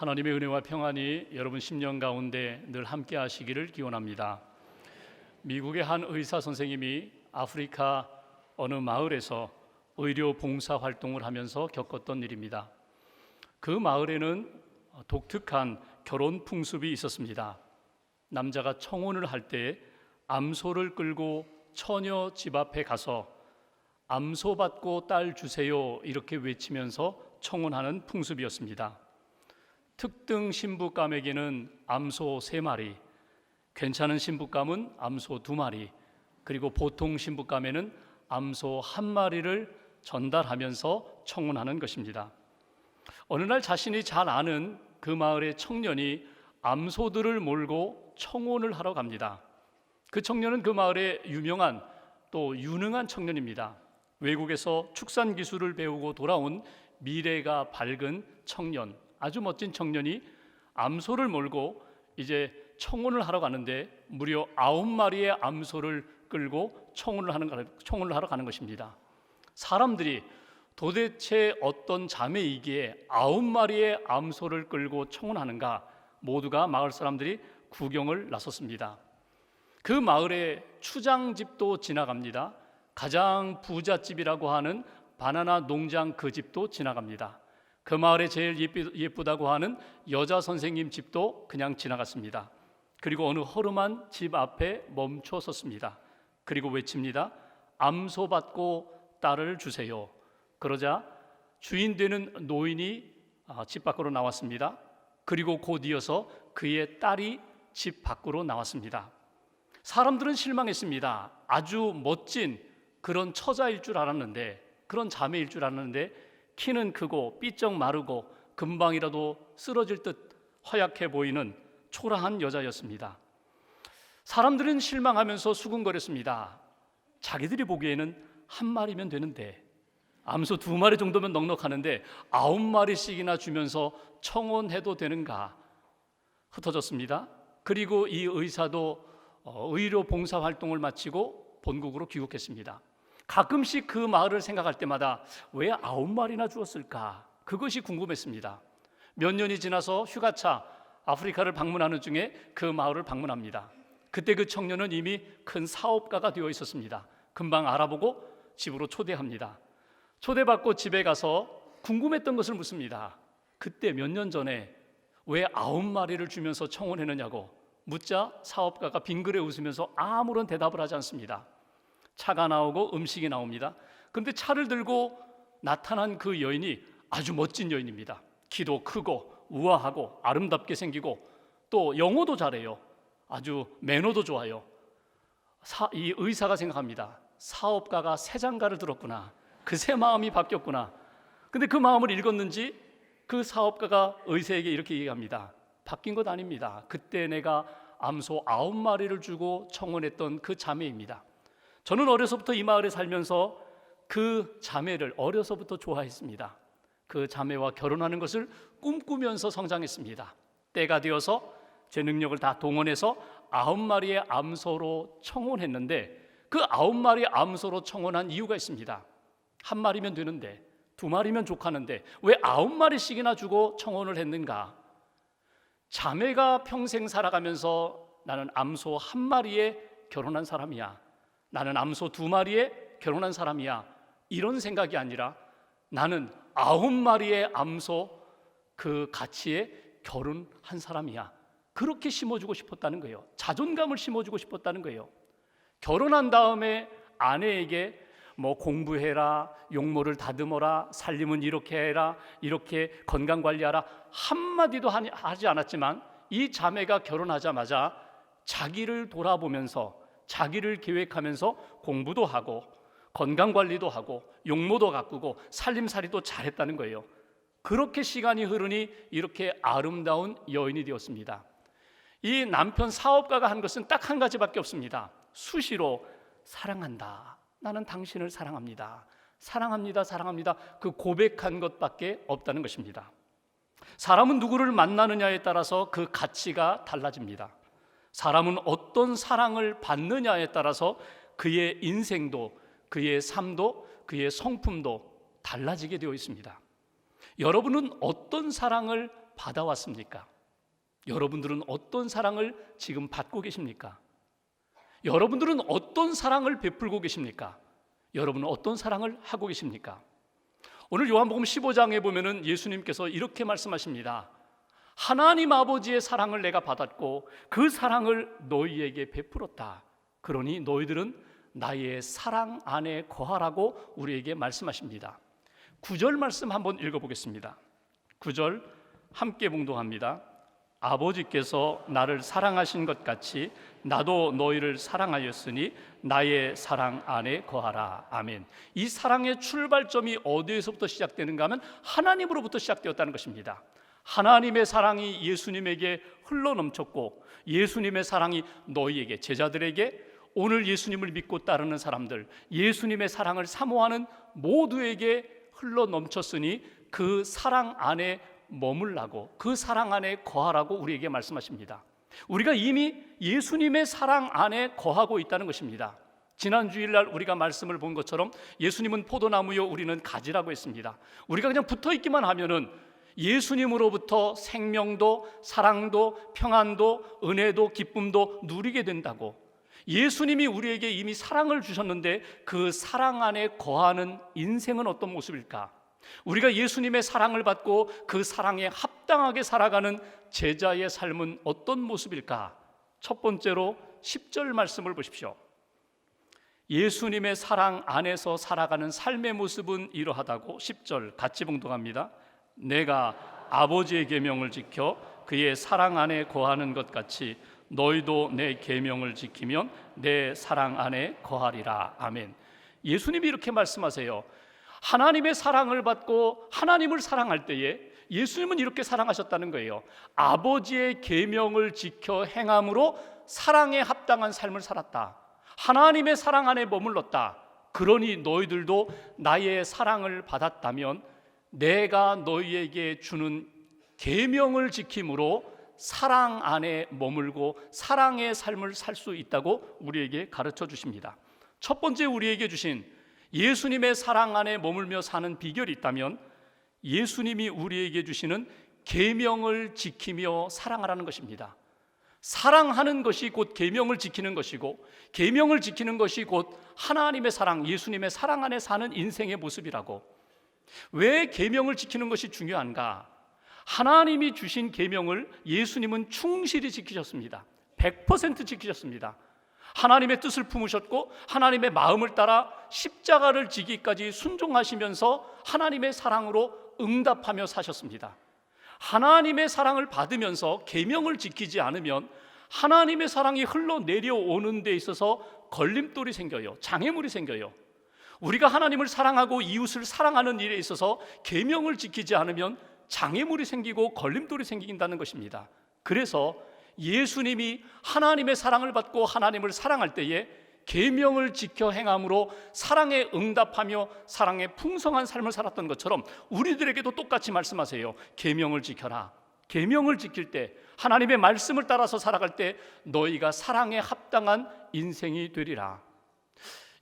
하나님의 은혜와 평안이 여러분 심령 가운데 늘 함께 하시기를 기원합니다. 미국의 한 의사 선생님이 아프리카 어느 마을에서 의료 봉사 활동을 하면서 겪었던 일입니다. 그 마을에는 독특한 결혼 풍습이 있었습니다. 남자가 청혼을 할 때 암소를 끌고 처녀 집 앞에 가서 암소 받고 딸 주세요 이렇게 외치면서 청혼하는 풍습이었습니다. 특등 신부감에게는 암소 3마리, 괜찮은 신부감은 암소 2마리, 그리고 보통 신부감에는 암소 1마리를 전달하면서 청혼하는 것입니다. 어느 날 자신이 잘 아는 그 마을의 청년이 암소들을 몰고 청혼을 하러 갑니다. 그 청년은 그 마을의 유명한 또 유능한 청년입니다. 외국에서 축산 기술을 배우고 돌아온 미래가 밝은 청년, 아주 멋진 청년이 암소를 몰고 이제 청혼을 하러 가는데 무려 9마리의 암소를 끌고 청혼을 하러 가는 것입니다. 사람들이 도대체 어떤 자매이기에 9마리의 암소를 끌고 청혼하는가, 모두가 마을 사람들이 구경을 나섰습니다. 그 마을에 추장집도 지나갑니다. 가장 부잣집이라고 하는 바나나 농장 그 집도 지나갑니다. 그 마을에 제일 예쁘다고 하는 여자 선생님 집도 그냥 지나갔습니다. 그리고 어느 허름한 집 앞에 멈춰 섰습니다. 그리고 외칩니다. 암소 받고 딸을 주세요. 그러자 주인 되는 노인이 집 밖으로 나왔습니다. 그리고 곧 이어서 그의 딸이 집 밖으로 나왔습니다. 사람들은 실망했습니다. 아주 멋진 그런 처자일 줄 알았는데, 그런 자매일 줄 알았는데 키는 크고 삐쩍 마르고 금방이라도 쓰러질 듯 허약해 보이는 초라한 여자였습니다. 사람들은 실망하면서 수군거렸습니다. 자기들이 보기에는 1마리면 되는데, 암소 2마리 정도면 넉넉하는데 9마리씩이나 주면서 청혼해도 되는가? 흩어졌습니다. 그리고 이 의사도 의료 봉사 활동을 마치고 본국으로 귀국했습니다. 가끔씩 그 마을을 생각할 때마다 왜 9마리나 주었을까? 그것이 궁금했습니다. 몇 년이 지나서 휴가차 아프리카를 방문하는 중에 그 마을을 방문합니다. 그때 그 청년은 이미 큰 사업가가 되어 있었습니다. 금방 알아보고 집으로 초대합니다. 초대받고 집에 가서 궁금했던 것을 묻습니다. 그때 몇 년 전에 왜 9마리를 주면서 청혼했느냐고 묻자 사업가가 빙그레 웃으면서 아무런 대답을 하지 않습니다. 차가 나오고 음식이 나옵니다. 그런데 차를 들고 나타난 그 여인이 아주 멋진 여인입니다. 키도 크고 우아하고 아름답게 생기고 또 영어도 잘해요. 아주 매너도 좋아요. 이 의사가 생각합니다. 사업가가 새 장가를 들었구나. 그새 마음이 바뀌었구나. 근데 그 마음을 읽었는지 그 사업가가 의사에게 이렇게 얘기합니다. 바뀐 것 아닙니다. 그때 내가 암소 9마리를 주고 청혼했던 그 자매입니다. 저는 어려서부터 이 마을에 살면서 그 자매를 어려서부터 좋아했습니다. 그 자매와 결혼하는 것을 꿈꾸면서 성장했습니다. 때가 되어서 제 능력을 다 동원해서 9마리의 암소로 청혼했는데 그 9마리 암소로 청혼한 이유가 있습니다. 1마리면 되는데 2마리면 족하는데 왜 9마리씩이나 주고 청혼을 했는가? 자매가 평생 살아가면서 나는 암소 1마리에 결혼한 사람이야, 나는 암소 2마리에 결혼한 사람이야, 이런 생각이 아니라 나는 9마리의 암소 그 가치에 결혼한 사람이야, 그렇게 심어주고 싶었다는 거예요. 자존감을 심어주고 싶었다는 거예요. 결혼한 다음에 아내에게 뭐 공부해라, 용모를 다듬어라, 살림은 이렇게 해라, 이렇게 건강관리하라 한마디도 하지 않았지만 이 자매가 결혼하자마자 자기를 돌아보면서 자기를 계획하면서 공부도 하고 건강관리도 하고 용모도 가꾸고 살림살이도 잘했다는 거예요. 그렇게 시간이 흐르니 이렇게 아름다운 여인이 되었습니다. 이 남편 사업가가 한 것은 딱 한 가지밖에 없습니다. 수시로 사랑한다, 나는 당신을 사랑합니다, 사랑합니다, 사랑합니다, 그 고백한 것밖에 없다는 것입니다. 사람은 누구를 만나느냐에 따라서 그 가치가 달라집니다. 사람은 어떤 사랑을 받느냐에 따라서 그의 인생도, 그의 삶도, 그의 성품도 달라지게 되어 있습니다. 여러분은 어떤 사랑을 받아왔습니까? 여러분들은 어떤 사랑을 지금 받고 계십니까? 여러분들은 어떤 사랑을 베풀고 계십니까? 여러분은 어떤 사랑을 하고 계십니까? 오늘 요한복음 15장에 보면은 예수님께서 이렇게 말씀하십니다. 하나님 아버지의 사랑을 내가 받았고 그 사랑을 너희에게 베풀었다. 그러니 너희들은 나의 사랑 안에 거하라고 우리에게 말씀하십니다. 9절 말씀 한번 읽어보겠습니다. 9절 함께 봉독합니다. 아버지께서 나를 사랑하신 것 같이 나도 너희를 사랑하였으니 나의 사랑 안에 거하라. 아멘. 이 사랑의 출발점이 어디에서부터 시작되는가 하면 하나님으로부터 시작되었다는 것입니다. 하나님의 사랑이 예수님에게 흘러넘쳤고 예수님의 사랑이 너희에게, 제자들에게, 오늘 예수님을 믿고 따르는 사람들, 예수님의 사랑을 사모하는 모두에게 흘러넘쳤으니 그 사랑 안에 머물라고, 그 사랑 안에 거하라고 우리에게 말씀하십니다. 우리가 이미 예수님의 사랑 안에 거하고 있다는 것입니다. 지난 주일날 우리가 말씀을 본 것처럼 예수님은 포도나무요 우리는 가지라고 했습니다. 우리가 그냥 붙어있기만 하면은 예수님으로부터 생명도 사랑도 평안도 은혜도 기쁨도 누리게 된다고, 예수님이 우리에게 이미 사랑을 주셨는데 그 사랑 안에 거하는 인생은 어떤 모습일까? 우리가 예수님의 사랑을 받고 그 사랑에 합당하게 살아가는 제자의 삶은 어떤 모습일까? 첫 번째로 10절 말씀을 보십시오. 예수님의 사랑 안에서 살아가는 삶의 모습은 이러하다고. 10절 같이 봉독합니다. 내가 아버지의 계명을 지켜 그의 사랑 안에 거하는 것 같이 너희도 내 계명을 지키면 내 사랑 안에 거하리라. 아멘. 예수님이 이렇게 말씀하세요. 하나님의 사랑을 받고 하나님을 사랑할 때에 예수님은 이렇게 사랑하셨다는 거예요. 아버지의 계명을 지켜 행함으로 사랑에 합당한 삶을 살았다. 하나님의 사랑 안에 머물렀다. 그러니 너희들도 나의 사랑을 받았다면 내가 너희에게 주는 계명을 지킴으로 사랑 안에 머물고 사랑의 삶을 살 수 있다고 우리에게 가르쳐 주십니다. 첫 번째 우리에게 주신 예수님의 사랑 안에 머물며 사는 비결이 있다면 예수님이 우리에게 주시는 계명을 지키며 사랑하라는 것입니다. 사랑하는 것이 곧 계명을 지키는 것이고, 계명을 지키는 것이 곧 하나님의 사랑, 예수님의 사랑 안에 사는 인생의 모습이라고. 왜 계명을 지키는 것이 중요한가? 하나님이 주신 계명을 예수님은 충실히 지키셨습니다. 100% 지키셨습니다. 하나님의 뜻을 품으셨고 하나님의 마음을 따라 십자가를 지기까지 순종하시면서 하나님의 사랑으로 응답하며 사셨습니다. 하나님의 사랑을 받으면서 계명을 지키지 않으면 하나님의 사랑이 흘러내려오는 데 있어서 걸림돌이 생겨요. 장애물이 생겨요. 우리가 하나님을 사랑하고 이웃을 사랑하는 일에 있어서 계명을 지키지 않으면 장애물이 생기고 걸림돌이 생긴다는 것입니다. 그래서 예수님이 하나님의 사랑을 받고 하나님을 사랑할 때에 계명을 지켜 행함으로 사랑에 응답하며 사랑의 풍성한 삶을 살았던 것처럼 우리들에게도 똑같이 말씀하세요. 계명을 지켜라. 계명을 지킬 때, 하나님의 말씀을 따라서 살아갈 때 너희가 사랑에 합당한 인생이 되리라.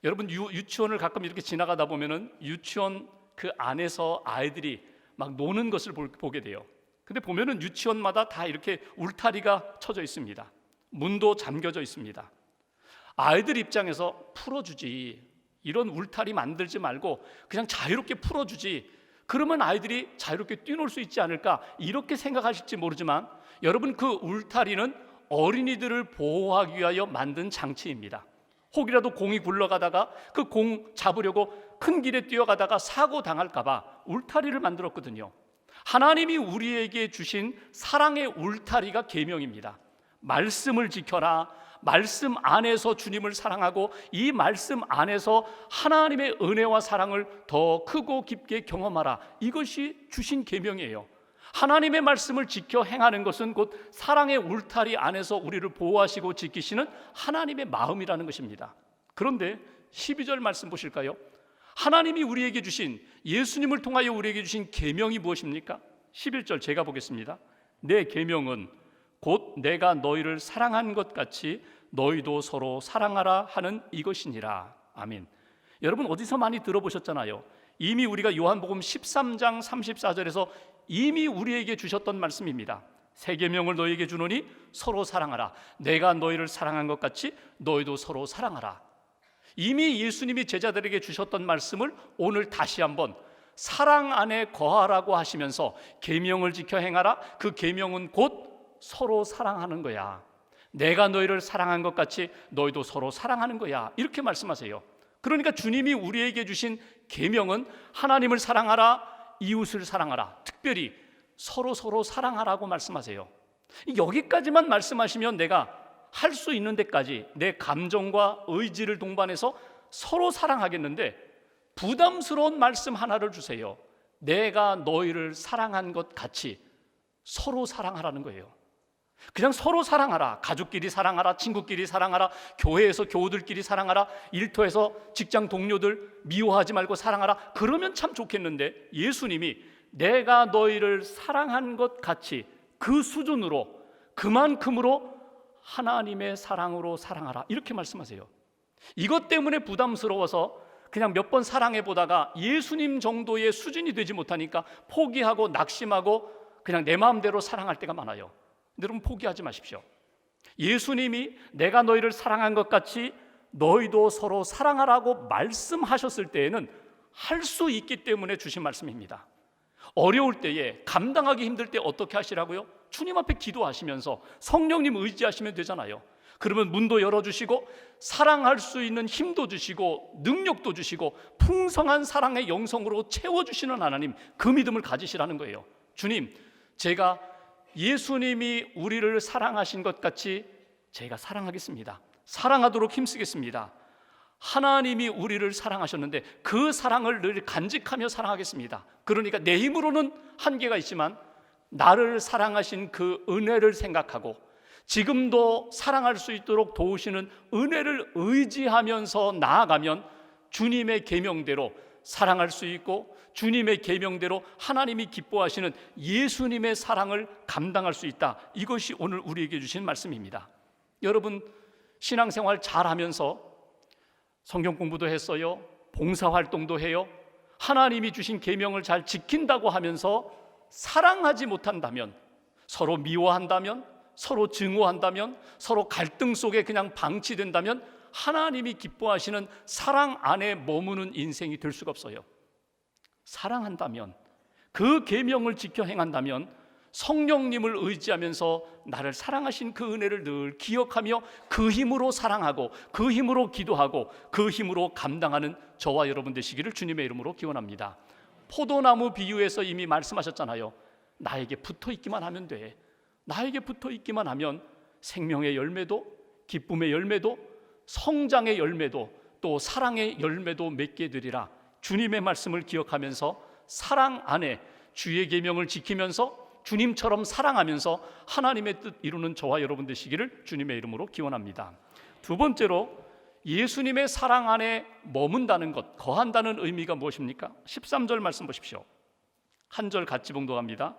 여러분, 유치원을 가끔 이렇게 지나가다 보면은 유치원 그 안에서 아이들이 막 노는 것을 보게 돼요. 근데 보면은 유치원마다 다 이렇게 울타리가 쳐져 있습니다. 문도 잠겨져 있습니다. 아이들 입장에서 풀어주지, 이런 울타리 만들지 말고 그냥 자유롭게 풀어주지, 그러면 아이들이 자유롭게 뛰놀 수 있지 않을까, 이렇게 생각하실지 모르지만 여러분, 그 울타리는 어린이들을 보호하기 위하여 만든 장치입니다. 혹이라도 공이 굴러가다가 그 공 잡으려고 큰 길에 뛰어가다가 사고 당할까 봐 울타리를 만들었거든요. 하나님이 우리에게 주신 사랑의 울타리가 계명입니다. 말씀을 지켜라. 말씀 안에서 주님을 사랑하고 이 말씀 안에서 하나님의 은혜와 사랑을 더 크고 깊게 경험하라. 이것이 주신 계명이에요. 하나님의 말씀을 지켜 행하는 것은 곧 사랑의 울타리 안에서 우리를 보호하시고 지키시는 하나님의 마음이라는 것입니다. 그런데 12절 말씀 보실까요? 하나님이 우리에게 주신, 예수님을 통하여 우리에게 주신 계명이 무엇입니까? 11절 제가 보겠습니다. 내 계명은 곧 내가 너희를 사랑한 것 같이 너희도 서로 사랑하라 하는 이것이니라. 아멘. 여러분 어디서 많이 들어보셨잖아요. 이미 우리가 요한복음 13장 34절에서 이미 우리에게 주셨던 말씀입니다. 새 계명을 너희에게 주노니 서로 사랑하라. 내가 너희를 사랑한 것 같이 너희도 서로 사랑하라. 이미 예수님이 제자들에게 주셨던 말씀을 오늘 다시 한번 사랑 안에 거하라고 하시면서 계명을 지켜 행하라. 그 계명은 곧 서로 사랑하는 거야. 내가 너희를 사랑한 것 같이 너희도 서로 사랑하는 거야. 이렇게 말씀하세요. 그러니까 주님이 우리에게 주신 계명은 하나님을 사랑하라, 이웃을 사랑하라, 특별히 서로 사랑하라고 말씀하세요. 여기까지만 말씀하시면 내가 할 수 있는 데까지 내 감정과 의지를 동반해서 서로 사랑하겠는데 부담스러운 말씀 하나를 주세요. 내가 너희를 사랑한 것 같이 서로 사랑하라는 거예요. 그냥 서로 사랑하라. 가족끼리 사랑하라, 친구끼리 사랑하라, 교회에서 교우들끼리 사랑하라, 일터에서 직장 동료들 미워하지 말고 사랑하라. 그러면 참 좋겠는데 예수님이 내가 너희를 사랑한 것 같이 그 수준으로 그만큼으로 하나님의 사랑으로 사랑하라 이렇게 말씀하세요. 이것 때문에 부담스러워서 그냥 몇 번 사랑해 보다가 예수님 정도의 수준이 되지 못하니까 포기하고 낙심하고 그냥 내 마음대로 사랑할 때가 많아요. 여러분 포기하지 마십시오. 예수님이 내가 너희를 사랑한 것 같이 너희도 서로 사랑하라고 말씀하셨을 때에는 할 수 있기 때문에 주신 말씀입니다. 어려울 때에 감당하기 힘들 때 어떻게 하시라고요? 주님 앞에 기도하시면서 성령님 의지하시면 되잖아요. 그러면 문도 열어주시고 사랑할 수 있는 힘도 주시고 능력도 주시고 풍성한 사랑의 영성으로 채워주시는 하나님, 그 믿음을 가지시라는 거예요. 주님, 제가 예수님이 우리를 사랑하신 것 같이 제가 사랑하겠습니다. 사랑하도록 힘쓰겠습니다. 하나님이 우리를 사랑하셨는데 그 사랑을 늘 간직하며 사랑하겠습니다. 그러니까 내 힘으로는 한계가 있지만 나를 사랑하신 그 은혜를 생각하고 지금도 사랑할 수 있도록 도우시는 은혜를 의지하면서 나아가면 주님의 계명대로 사랑할 수 있고 주님의 계명대로 하나님이 기뻐하시는 예수님의 사랑을 감당할 수 있다. 이것이 오늘 우리에게 주신 말씀입니다. 여러분 신앙생활 잘하면서 성경 공부도 했어요. 봉사활동도 해요. 하나님이 주신 계명을 잘 지킨다고 하면서 사랑하지 못한다면, 서로 미워한다면, 서로 증오한다면, 서로 갈등 속에 그냥 방치된다면 하나님이 기뻐하시는 사랑 안에 머무는 인생이 될 수가 없어요. 사랑한다면, 그 계명을 지켜 행한다면 성령님을 의지하면서 나를 사랑하신 그 은혜를 늘 기억하며 그 힘으로 사랑하고 그 힘으로 기도하고 그 힘으로 감당하는 저와 여러분 되시기를 주님의 이름으로 기원합니다. 포도나무 비유에서 이미 말씀하셨잖아요. 나에게 붙어 있기만 하면 돼. 나에게 붙어 있기만 하면 생명의 열매도 기쁨의 열매도 성장의 열매도 또 사랑의 열매도 맺게 되리라. 주님의 말씀을 기억하면서 사랑 안에 주의 계명을 지키면서 주님처럼 사랑하면서 하나님의 뜻 이루는 저와 여러분 되시기를 주님의 이름으로 기원합니다. 두 번째로 예수님의 사랑 안에 머문다는 것, 거한다는 의미가 무엇입니까? 13절 말씀 보십시오. 한 절 같이 봉독합니다.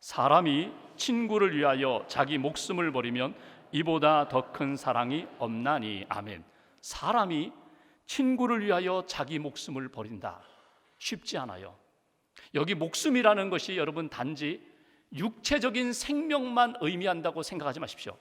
사람이 친구를 위하여 자기 목숨을 버리면 이보다 더 큰 사랑이 없나니. 아멘. 사람이 친구를 위하여 자기 목숨을 버린다. 쉽지 않아요. 여기 목숨이라는 것이 여러분 단지 육체적인 생명만 의미한다고 생각하지 마십시오.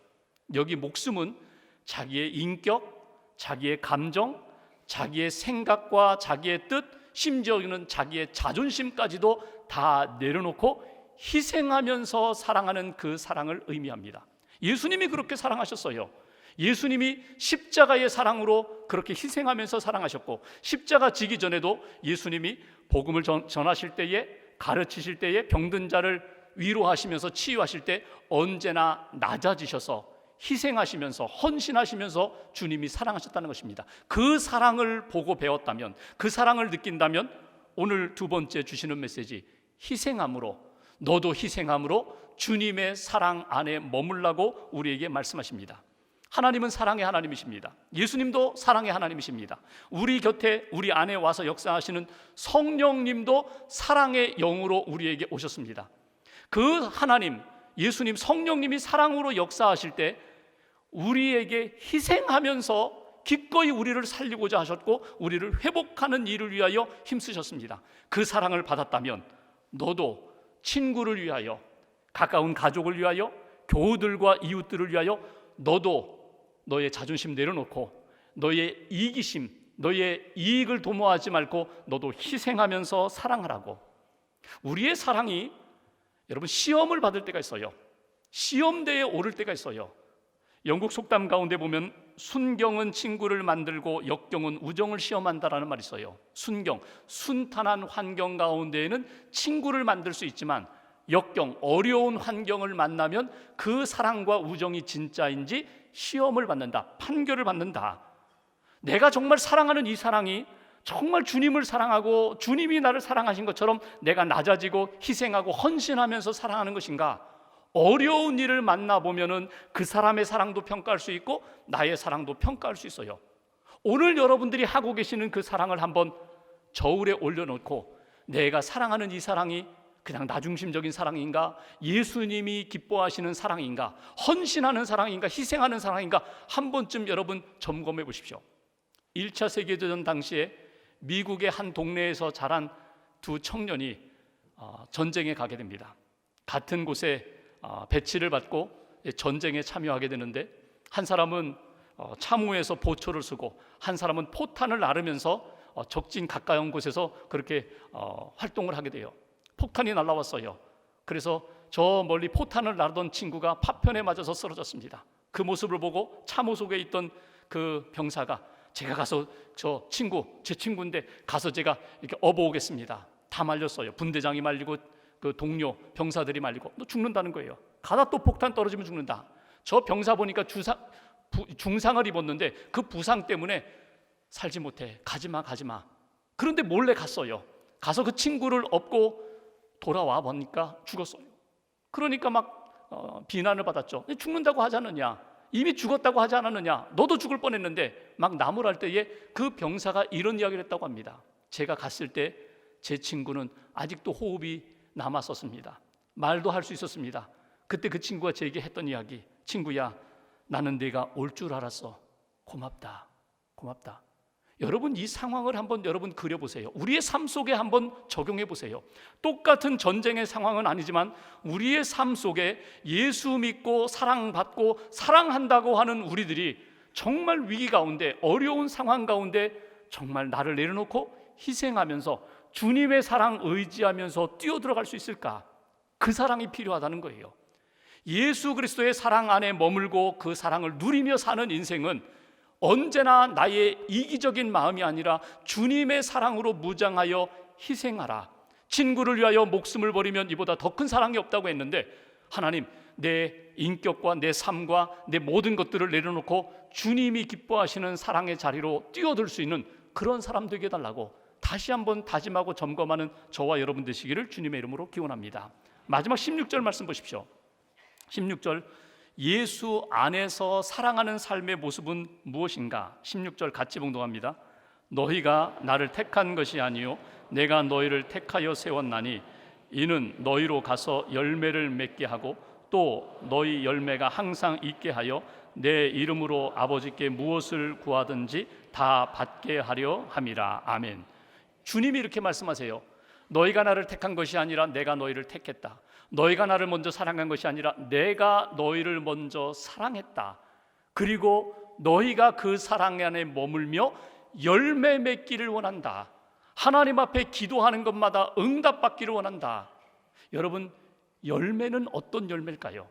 여기 목숨은 자기의 인격, 자기의 감정, 자기의 생각과 자기의 뜻, 심지어는 자기의 자존심까지도 다 내려놓고 희생하면서 사랑하는 그 사랑을 의미합니다. 예수님이 그렇게 사랑하셨어요. 예수님이 십자가의 사랑으로 그렇게 희생하면서 사랑하셨고, 십자가 지기 전에도 예수님이 복음을 전하실 때에, 가르치실 때에, 병든 자를 위로하시면서 치유하실 때 언제나 낮아지셔서 희생하시면서 헌신하시면서 주님이 사랑하셨다는 것입니다. 그 사랑을 보고 배웠다면, 그 사랑을 느낀다면 오늘 두 번째 주시는 메시지, 희생함으로, 너도 희생함으로 주님의 사랑 안에 머물라고 우리에게 말씀하십니다. 하나님은 사랑의 하나님이십니다. 예수님도 사랑의 하나님이십니다. 우리 곁에, 우리 안에 와서 역사하시는 성령님도 사랑의 영으로 우리에게 오셨습니다. 그 하나님, 예수님, 성령님이 사랑으로 역사하실 때 우리에게 희생하면서 기꺼이 우리를 살리고자 하셨고 우리를 회복하는 일을 위하여 힘쓰셨습니다. 그 사랑을 받았다면 너도 친구를 위하여, 가까운 가족을 위하여, 교우들과 이웃들을 위하여 너도 너의 자존심 내려놓고 너의 이기심, 너의 이익을 도모하지 말고 너도 희생하면서 사랑하라고. 우리의 사랑이 여러분 시험을 받을 때가 있어요. 시험대에 오를 때가 있어요. 영국 속담 가운데 보면 순경은 친구를 만들고 역경은 우정을 시험한다라는 말이 있어요. 순경, 순탄한 환경 가운데에는 친구를 만들 수 있지만 역경, 어려운 환경을 만나면 그 사랑과 우정이 진짜인지 시험을 받는다, 판결을 받는다. 내가 정말 사랑하는 이 사랑이 정말 주님을 사랑하고 주님이 나를 사랑하신 것처럼 내가 낮아지고 희생하고 헌신하면서 사랑하는 것인가? 어려운 일을 만나보면은 그 사람의 사랑도 평가할 수 있고 나의 사랑도 평가할 수 있어요. 오늘 여러분들이 하고 계시는 그 사랑을 한번 저울에 올려놓고 내가 사랑하는 이 사랑이 그냥 나중심적인 사랑인가? 예수님이 기뻐하시는 사랑인가? 헌신하는 사랑인가? 희생하는 사랑인가? 한 번쯤 여러분 점검해 보십시오. 1차 세계대전 당시에 미국의 한 동네에서 자란 두 청년이 전쟁에 가게 됩니다. 같은 곳에 배치를 받고 전쟁에 참여하게 되는데 한 사람은 참호에서 보초를 쓰고 한 사람은 포탄을 나르면서 적진 가까운 곳에서 그렇게 활동을 하게 돼요. 폭탄이 날아왔어요. 그래서 저 멀리 포탄을 나르던 친구가 파편에 맞아서 쓰러졌습니다. 그 모습을 보고 참호 속에 있던 그 병사가 제가 가서 제 친구인데 가서 제가 이렇게 업어오겠습니다. 다 말렸어요. 분대장이 말리고 그 동료 병사들이 말리고 너 죽는다는 거예요. 가다 또 폭탄 떨어지면 죽는다. 저 병사 보니까 중상을 입었는데 그 부상 때문에 살지 못해. 가지마. 그런데 몰래 갔어요. 가서 그 친구를 업고 돌아와 보니까 죽었어요. 그러니까 막 비난을 받았죠. 죽는다고 하지 않느냐? 이미 죽었다고 하지 않았느냐? 너도 죽을 뻔했는데 막 나무랄 때에 그 병사가 이런 이야기를 했다고 합니다. 제가 갔을 때 제 친구는 아직도 호흡이 남았었습니다. 말도 할 수 있었습니다. 그때 그 친구가 제게 했던 이야기, 친구야, 나는 네가 올 줄 알았어. 고맙다. 여러분 이 상황을 한번 여러분 그려보세요. 우리의 삶 속에 한번 적용해 보세요. 똑같은 전쟁의 상황은 아니지만 우리의 삶 속에 예수 믿고 사랑받고 사랑한다고 하는 우리들이 정말 위기 가운데 어려운 상황 가운데 정말 나를 내려놓고 희생하면서 주님의 사랑 의지하면서 뛰어들어갈 수 있을까? 그 사랑이 필요하다는 거예요. 예수 그리스도의 사랑 안에 머물고 그 사랑을 누리며 사는 인생은 언제나 나의 이기적인 마음이 아니라 주님의 사랑으로 무장하여 희생하라. 친구를 위하여 목숨을 버리면 이보다 더 큰 사랑이 없다고 했는데 하나님, 내 인격과 내 삶과 내 모든 것들을 내려놓고 주님이 기뻐하시는 사랑의 자리로 뛰어들 수 있는 그런 사람 되게 해달라고 다시 한번 다짐하고 점검하는 저와 여러분 되시기를 주님의 이름으로 기원합니다. 마지막 16절 말씀 보십시오. 16절, 예수 안에서 사랑하는 삶의 모습은 무엇인가? 16절 같이 봉독합니다. 너희가 나를 택한 것이 아니요 내가 너희를 택하여 세웠나니 이는 너희로 가서 열매를 맺게 하고 또 너희 열매가 항상 있게 하여 내 이름으로 아버지께 무엇을 구하든지 다 받게 하려 함이라. 아멘. 주님이 이렇게 말씀하세요. 너희가 나를 택한 것이 아니라 내가 너희를 택했다. 너희가 나를 먼저 사랑한 것이 아니라 내가 너희를 먼저 사랑했다. 그리고 너희가 그 사랑 안에 머물며 열매 맺기를 원한다. 하나님 앞에 기도하는 것마다 응답받기를 원한다. 여러분, 열매는 어떤 열매일까요?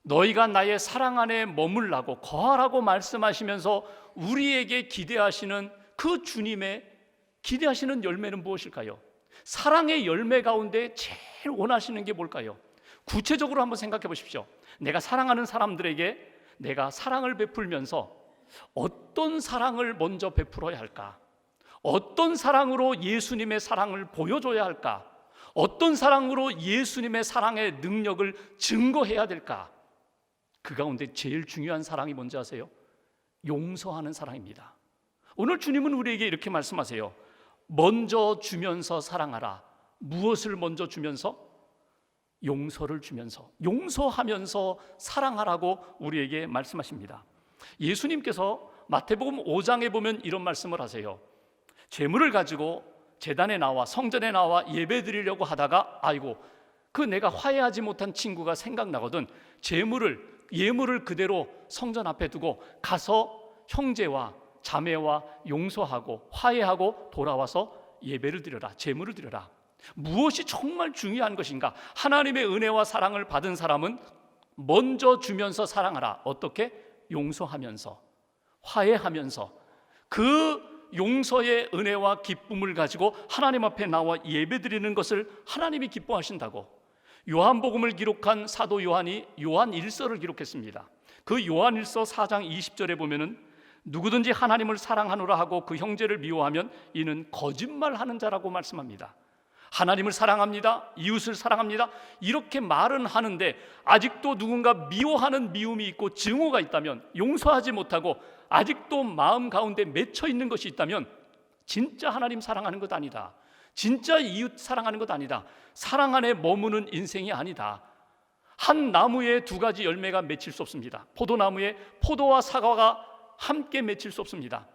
너희가 나의 사랑 안에 머물라고 거하라고 말씀하시면서 우리에게 기대하시는 그 주님의 기대하시는 열매는 무엇일까요? 사랑의 열매 가운데 제일 원하시는 게 뭘까요? 구체적으로 한번 생각해 보십시오. 내가 사랑하는 사람들에게 내가 사랑을 베풀면서 어떤 사랑을 먼저 베풀어야 할까? 어떤 사랑으로 예수님의 사랑을 보여줘야 할까? 어떤 사랑으로 예수님의 사랑의 능력을 증거해야 될까? 그 가운데 제일 중요한 사랑이 뭔지 아세요? 용서하는 사랑입니다. 오늘 주님은 우리에게 이렇게 말씀하세요. 먼저 주면서 사랑하라. 무엇을 먼저 주면서? 용서를 주면서, 용서하면서 사랑하라고 우리에게 말씀하십니다. 예수님께서 마태복음 5장에 보면 이런 말씀을 하세요. 재물을 가지고 제단에 나와 성전에 나와 예배 드리려고 하다가 아이고 그 내가 화해하지 못한 친구가 생각나거든. 예물을 그대로 성전 앞에 두고 가서 형제와 자매와 용서하고 화해하고 돌아와서 예배를 드려라. 제물을 드려라. 무엇이 정말 중요한 것인가? 하나님의 은혜와 사랑을 받은 사람은 먼저 주면서 사랑하라. 어떻게? 용서하면서, 화해하면서, 그 용서의 은혜와 기쁨을 가지고 하나님 앞에 나와 예배드리는 것을 하나님이 기뻐하신다고 요한복음을 기록한 사도 요한이 요한 1서를 기록했습니다. 그 요한 1서 4장 20절에 보면은 누구든지 하나님을 사랑하노라 하고 그 형제를 미워하면 이는 거짓말하는 자라고 말씀합니다. 하나님을 사랑합니다, 이웃을 사랑합니다, 이렇게 말은 하는데 아직도 누군가 미워하는 미움이 있고 증오가 있다면, 용서하지 못하고 아직도 마음 가운데 맺혀 있는 것이 있다면 진짜 하나님 사랑하는 것 아니다. 진짜 이웃 사랑하는 것 아니다. 사랑 안에 머무는 인생이 아니다. 한 나무에 두 가지 열매가 맺힐 수 없습니다. 포도나무에 포도와 사과가 함께 맺힐 수 없습니다.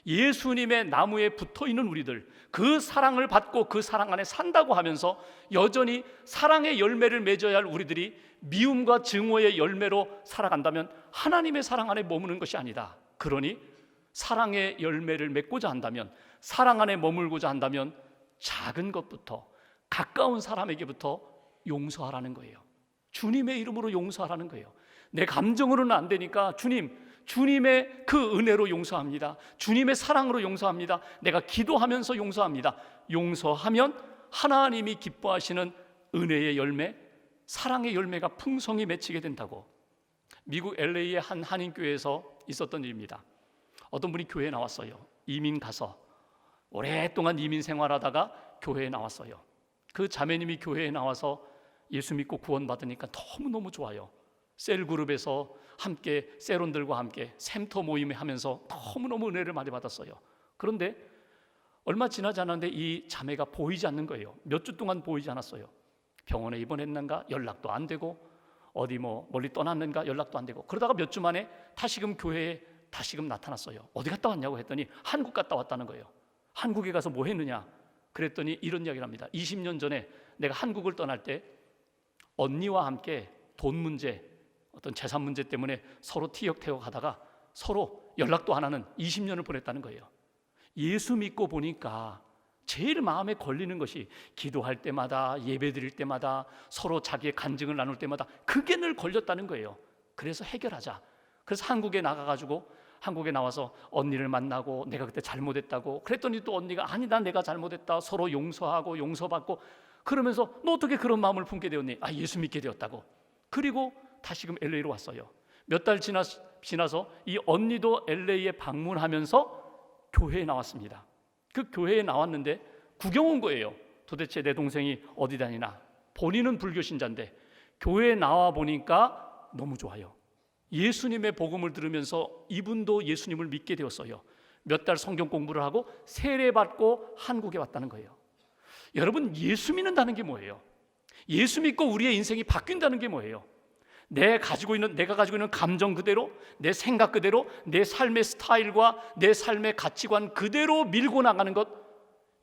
예수님의 나무에 붙어있는 우리들, 그 사랑을 받고 그 사랑 안에 산다고 하면서 여전히 사랑의 열매를 맺어야 할 우리들이 미움과 증오의 열매로 살아간다면 하나님의 사랑 안에 머무는 것이 아니다. 그러니 사랑의 열매를 맺고자 한다면, 사랑 안에 머물고자 한다면 작은 것부터, 가까운 사람에게부터 용서하라는 거예요. 주님의 이름으로 용서하라는 거예요. 내 감정으로는 안 되니까 주님의 그 은혜로 용서합니다. 주님의 사랑으로 용서합니다. 내가 기도하면서 용서합니다. 용서하면 하나님이 기뻐하시는 은혜의 열매, 사랑의 열매가 풍성히 맺히게 된다고. 미국 LA의 한 한인교회에서 있었던 일입니다. 어떤 분이 교회에 나왔어요. 이민 가서 오랫동안 이민 생활하다가 교회에 나왔어요. 그 자매님이 교회에 나와서 예수 믿고 구원받으니까 너무너무 좋아요. 셀그룹에서 함께 셀원들과 함께 샘터 모임을 하면서 너무너무 은혜를 많이 받았어요. 그런데 얼마 지나지 않았는데 이 자매가 보이지 않는 거예요. 몇 주 동안 보이지 않았어요. 병원에 입원했는가 연락도 안 되고, 어디 멀리 떠났는가 연락도 안 되고, 그러다가 몇 주 만에 다시금 교회에 다시금 나타났어요. 어디 갔다 왔냐고 했더니 한국 갔다 왔다는 거예요. 한국에 가서 뭐 했느냐 그랬더니 이런 이야기를 합니다. 20년 전에 내가 한국을 떠날 때 언니와 함께 돈 문제, 어떤 재산 문제 때문에 서로 티격태격 하다가 서로 연락도 안 하는 20년을 보냈다는 거예요. 예수 믿고 보니까 제일 마음에 걸리는 것이 기도할 때마다, 예배 드릴 때마다, 서로 자기의 간증을 나눌 때마다 그게 늘 걸렸다는 거예요. 그래서 해결하자. 그래서 한국에 나가가지고 한국에 나와서 언니를 만나고 내가 그때 잘못했다고 그랬더니 또 언니가 아니다 내가 잘못했다, 서로 용서하고 용서받고, 그러면서 너 어떻게 그런 마음을 품게 되었니? 예수 믿게 되었다고. 그리고 다시금 LA로 왔어요. 몇 달 지나서 이 언니도 LA에 방문하면서 교회에 나왔습니다. 그 교회에 나왔는데 구경 온 거예요. 도대체 내 동생이 어디 다니나. 본인은 불교 신자인데 교회에 나와 보니까 너무 좋아요. 예수님의 복음을 들으면서 이분도 예수님을 믿게 되었어요. 몇 달 성경 공부를 하고 세례받고 한국에 왔다는 거예요. 여러분, 예수 믿는다는 게 뭐예요? 예수 믿고 우리의 인생이 바뀐다는 게 뭐예요? 내가 가지고 있는 감정 그대로, 내 생각 그대로, 내 삶의 스타일과 내 삶의 가치관 그대로 밀고 나가는 것,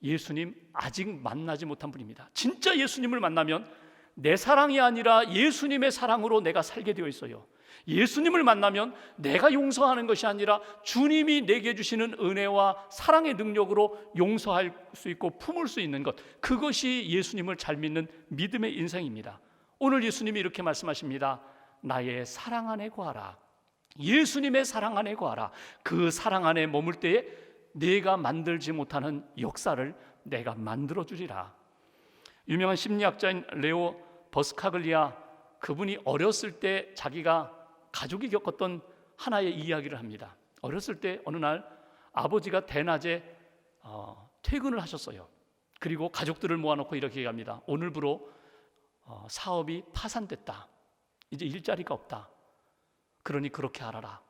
예수님 아직 만나지 못한 분입니다. 진짜 예수님을 만나면 내 사랑이 아니라 예수님의 사랑으로 내가 살게 되어 있어요. 예수님을 만나면 내가 용서하는 것이 아니라 주님이 내게 주시는 은혜와 사랑의 능력으로 용서할 수 있고 품을 수 있는 것, 그것이 예수님을 잘 믿는 믿음의 인생입니다. 오늘 예수님이 이렇게 말씀하십니다. 나의 사랑 안에 거하라. 예수님의 사랑 안에 거하라. 그 사랑 안에 머물 때에 내가 만들지 못하는 역사를 내가 만들어 주리라. 유명한 심리학자인 레오 버스카글리아, 그분이 어렸을 때 자기가 가족이 겪었던 하나의 이야기를 합니다. 어렸을 때 어느 날 아버지가 대낮에 퇴근을 하셨어요. 그리고 가족들을 모아놓고 이렇게 얘기합니다. 오늘부로 사업이 파산됐다. 이제 일자리가 없다. 그러니 그렇게 알아라.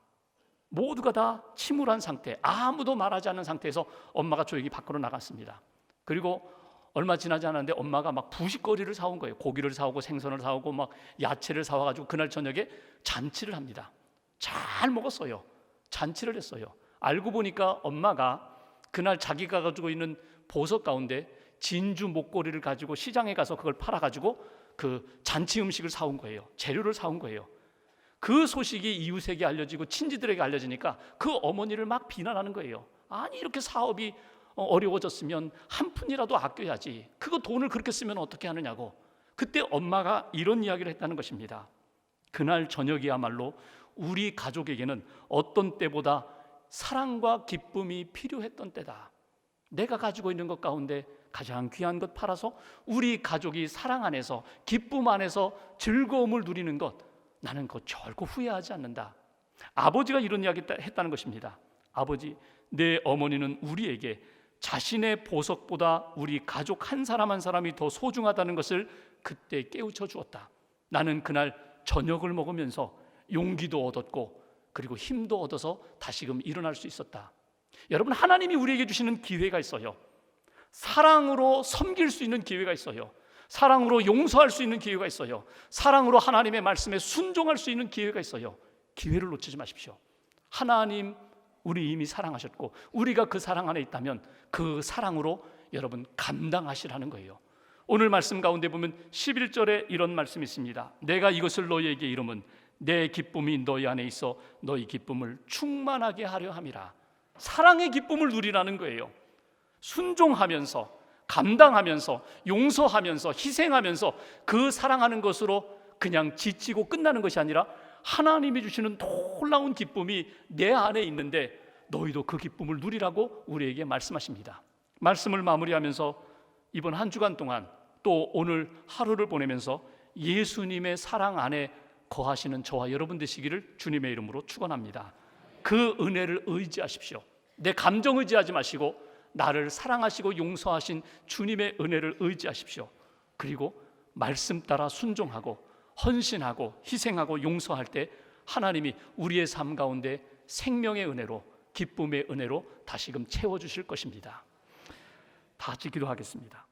모두가 다 침울한 상태, 아무도 말하지 않는 상태에서 엄마가 조용히 밖으로 나갔습니다. 그리고 얼마 지나지 않았는데 엄마가 막 부식거리를 사온 거예요. 고기를 사오고 생선을 사오고 막 야채를 사와가지고 그날 저녁에 잔치를 합니다. 잘 먹었어요. 잔치를 했어요. 알고 보니까 엄마가 그날 자기가 가지고 있는 보석 가운데 진주 목걸이를 가지고 시장에 가서 그걸 팔아가지고 그 잔치 음식을 사온 거예요. 재료를 사온 거예요. 그 소식이 이웃에게 알려지고 친지들에게 알려지니까 그 어머니를 막 비난하는 거예요. 아니, 이렇게 사업이 어려워졌으면 한 푼이라도 아껴야지, 그거 돈을 그렇게 쓰면 어떻게 하느냐고. 그때 엄마가 이런 이야기를 했다는 것입니다. 그날 저녁이야말로 우리 가족에게는 어떤 때보다 사랑과 기쁨이 필요했던 때다. 내가 가지고 있는 것 가운데 가장 귀한 것 팔아서 우리 가족이 사랑 안에서, 기쁨 안에서 즐거움을 누리는 것, 나는 그거 결코 후회하지 않는다. 아버지가 이런 이야기 했다는 것입니다. 아버지, 내 어머니는 우리에게 자신의 보석보다 우리 가족 한 사람 한 사람이 더 소중하다는 것을 그때 깨우쳐 주었다. 나는 그날 저녁을 먹으면서 용기도 얻었고 그리고 힘도 얻어서 다시금 일어날 수 있었다. 여러분, 하나님이 우리에게 주시는 기회가 있어요. 사랑으로 섬길 수 있는 기회가 있어요. 사랑으로 용서할 수 있는 기회가 있어요. 사랑으로 하나님의 말씀에 순종할 수 있는 기회가 있어요. 기회를 놓치지 마십시오. 하나님 우리 이미 사랑하셨고 우리가 그 사랑 안에 있다면 그 사랑으로 여러분 감당하시라는 거예요. 오늘 말씀 가운데 보면 11절에 이런 말씀이 있습니다. 내가 이것을 너희에게 이름은 내 기쁨이 너희 안에 있어 너희 기쁨을 충만하게 하려 함이라. 사랑의 기쁨을 누리라는 거예요. 순종하면서, 감당하면서, 용서하면서, 희생하면서 그 사랑하는 것으로 그냥 지치고 끝나는 것이 아니라 하나님이 주시는 놀라운 기쁨이 내 안에 있는데 너희도 그 기쁨을 누리라고 우리에게 말씀하십니다. 말씀을 마무리하면서 이번 한 주간 동안 또 오늘 하루를 보내면서 예수님의 사랑 안에 거하시는 저와 여러분 되시기를 주님의 이름으로 축원합니다. 그 은혜를 의지하십시오. 내 감정 의지하지 마시고 나를 사랑하시고 용서하신 주님의 은혜를 의지하십시오. 그리고 말씀 따라 순종하고 헌신하고 희생하고 용서할 때 하나님이 우리의 삶 가운데 생명의 은혜로, 기쁨의 은혜로 다시금 채워주실 것입니다. 다 같이 기도하겠습니다.